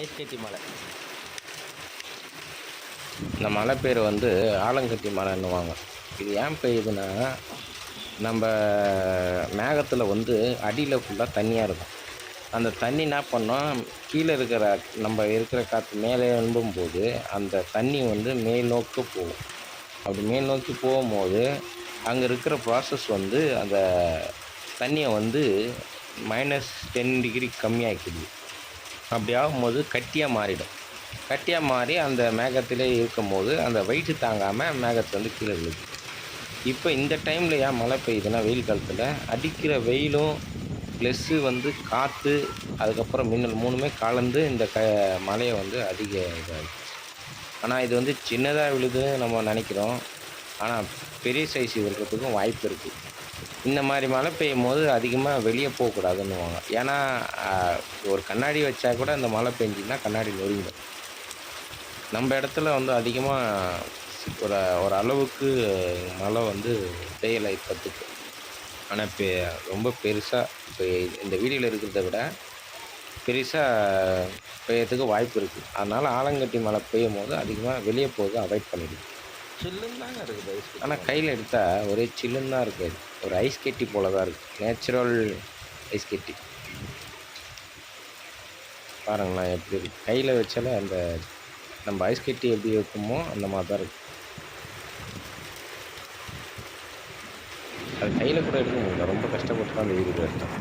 Ice கட்டி மலை. இந்த மலை பேர் வந்து ஆலங்கட்டி மலைன்னுவாங்க. இது ஏன் பெய்யுதுன்னா, நம்ம மேகத்தில் வந்து அடியில் ஃபுல்லாக தண்ணியாக இருக்கும். அந்த தண்ணி என்ன பண்ணோம், கீழே இருக்கிற நம்ம இருக்கிற காற்று மேலே எழும்பும்போது அந்த தண்ணி வந்து மேல் நோக்கி போகும். அப்படி மேல் நோக்கி போகும்போது அங்கே இருக்கிற ப்ராசஸ் வந்து அந்த தண்ணியை வந்து -10 டிகிரி கம்மியாக்கிடுது. அப்படி ஆகும்போது கட்டியாக மாறிடும். கட்டியாக மாறி அந்த மேகத்திலே இருக்கும்போது அந்த வெயிட்டு தாங்காமல் மேகத்துலேருந்து கீழே விழுது. இப்போ இந்த டைமில் ஏன் மழை பெய்யுதுன்னா, வெயில் காலத்தில் அடிக்கிற வெயிலும் ப்ளஸ்ஸு வந்து காற்று, அதுக்கப்புறம் மின்னல் 3மே கலந்து இந்த மழையை வந்து அதிக இதாகிடுச்சு. ஆனால் இது வந்து சின்னதாக விழுதுன்னு நம்ம நினைக்கிறோம். ஆனால் பெரிய சைஸ் இருக்கிறதுக்கும் வாய்ப்பு இருக்குது. இந்த மாதிரி மழை பெய்யும்போது அதிகமாக வெளியே போகக்கூடாதுன்னுவாங்க. ஏன்னா ஒரு கண்ணாடி வச்சா கூட அந்த மழை பெஞ்சின்னா கண்ணாடி நொறுங்கிடும். நம்ம இடத்துல வந்து அதிகமாக ஒரு அளவுக்கு மழை வந்து பெய்யலை இப்போதைக்கு. ஆனால் ரொம்ப பெருசாக இப்போ இந்த வீடியோவில் இருக்கிறத விட பெருசாக பெய்யறதுக்கு வாய்ப்பு இருக்குது. அதனால் ஆலங்கட்டி மழை பெய்யும் போது அதிகமாக வெளியே போக அவாய்ட் பண்ணிடுது. சில்லுன்னு தாங்க இருக்குது ஐஸ் கட்டி. ஆனால் கையில் எடுத்தால் ஒரே சில்லுன்னு தான் இருக்காது. ஒரு ஐஸ் கட்டி போல தான் இருக்குது. நேச்சுரல் ஐஸ் கட்டி பாருங்களேன் எப்படி இருக்குது. கையில் வச்சாலே அந்த நம்ம ஐஸ் கட்டி எப்படி வைக்குமோ அந்த மாதிரி தான் இருக்குது. அது கையில் கூட எடுக்க முடியல. ரொம்ப கஷ்டப்பட்டு தான் அந்த வீடியோ எடுத்தோம்.